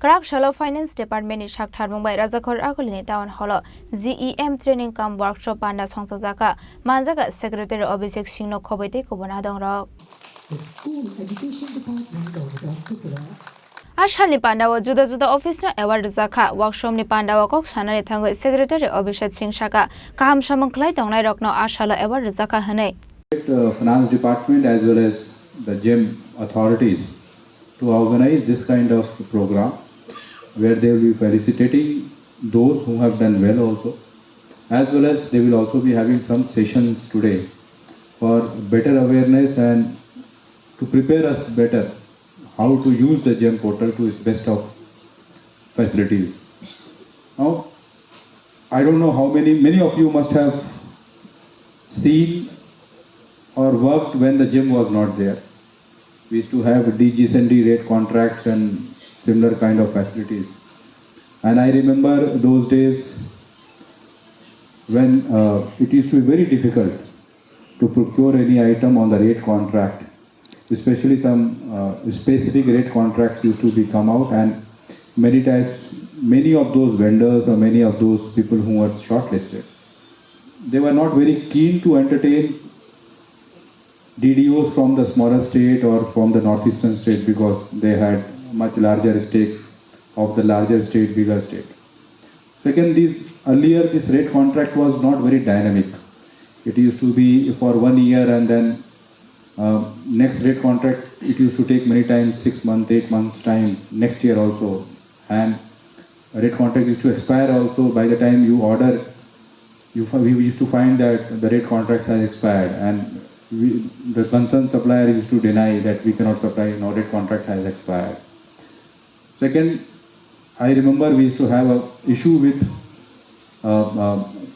Khorang Shallow Finance Department is Saktharmung by Khorang Town Hall, GEM Training Camp Workshop and Songsajakha, Manjaga Secretary of Basic Shino Kobete Kubonadong Rock. The School Education Department of Tripura. Ashal Nipandawa Juda Juda Office na Award Zakha, Workshop Nipandawa Kok Sanare Tango Secretary of Bishop Singh Shaka, Kaham Shamang Clay Donai Rock no Ashala Award Zakha Hane. Finance Department as well as the GEM authorities to organize this kind of program where they will be felicitating those who have done well also, as well as they will also be having some sessions today for better awareness and to prepare us better how to use the GEM portal to its best of facilities. Now, I don't know how many of you must have seen or worked when the GEM was not there. We used to have DGSND rate contracts and similar kind of facilities. And I remember those days when it used to be very difficult to procure any item on the rate contract, especially some specific rate contracts used to be come out, and many times many of those vendors or many of those people who were shortlisted, they were not very keen to entertain DDOs from the smaller state or from the northeastern state because they had much larger stake of the larger state, bigger state. Second, earlier this rate contract was not very dynamic. It used to be for 1 year and then next rate contract, it used to take many times 6 months, 8 months time, next year also. And rate contract used to expire also. By the time you order, we used to find that the rate contract has expired, and the concerned supplier used to deny that we cannot supply, no rate contract has expired. Second, I remember we used to have an issue with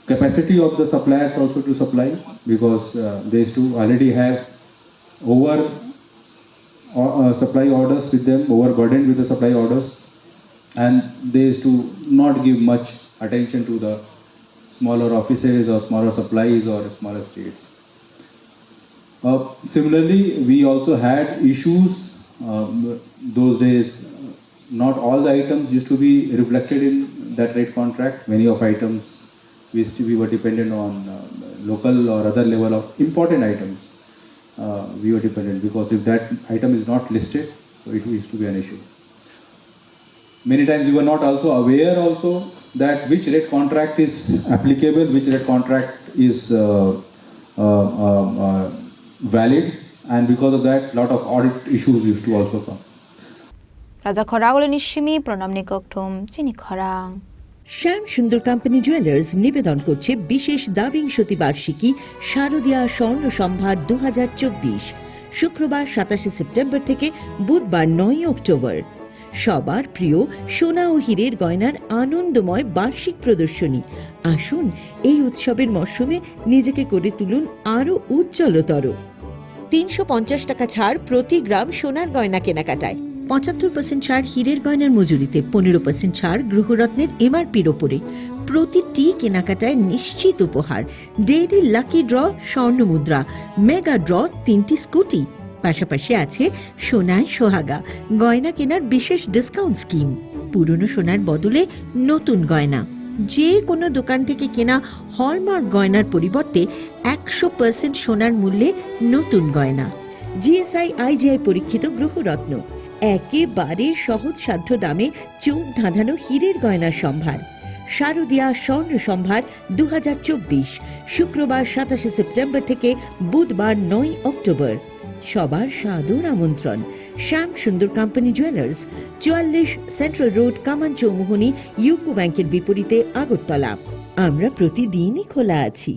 capacity of the suppliers also to supply, because they used to already have over supply orders with them, overburdened with the supply orders, and they used to not give much attention to the smaller offices or smaller supplies or smaller states. Similarly, we also had issues those days. Not all the items used to be reflected in that rate contract. Many of items we were dependent on local or other level of important items. We were dependent, because if that item is not listed, so it used to be an issue. Many times we were not also aware also that which rate contract is applicable, which rate contract is valid, and because of that, lot of audit issues used to also come. Khorang Nishimi Pranam Nikoktum, Chini Khorang. শ্যাম সুন্দর company jewellers নিবেদন করছে বিশেষ দাবিংশতি বার্ষিকী শারদীয়া স্বর্ণ সম্ভার 2024, শুক্রবার 27 September থেকে বুধবার 9 অক্টোবর। সবার প্রিয় সোনা ও হীরের গয়নার আনন্দময় বার্ষিক প্রদর্শনী। আসুন এই উৎসবের মরশুমে নিজেকে করে তুলুন আরো উজ্জ্বলতর। 350 টাকা ছাড় প্রতি গ্রাম সোনার গয়না কেনাকাটায়, 75% ছাড় হীরের গয়নার মজুরিতে, 15% ছাড় গ্রহরত্নের এমআরপির ওপরে। প্রতিটি কেনাকাটায় নিশ্চিত উপহার, ডেইলি লাকি ড্র স্বর্ণ মুদ্রা, মেগা ড্র 3টি স্কুটি। পাশাপাশি আছে সোনায় সোহাগা গয়না কেনার বিশেষ ডিসকাউন্ট স্কিম। পুরনো সোনার বদলে নতুন গয়না। যে কোনো দোকান থেকে কেনা হলমার্ক গয়নার পরিবর্তে 100% সোনার মূল্যে নতুন গয়না। জিএসআই আইজিআই পরীক্ষিত গ্রহরত্ন, একেবারে সহজসাধ্য দামে চোখ ধাঁধানো হীরের গয়নার সম্ভার। শারদীয়া স্বর্ণ সম্ভার 2024, শুক্রবার 27 সেপ্টেম্বর থেকে বুধবার 9 অক্টোবর। সবার সাদর আমন্ত্রণ। শ্যাম সুন্দর কোম্পানি জুয়েলার্স, 44 সেন্ট্রাল রোড, কামান চৌমুহনী, ইউকো ব্যাংকের বিপরীতে, আগরতলা। আমরা প্রতিদিনই খোলা আছি।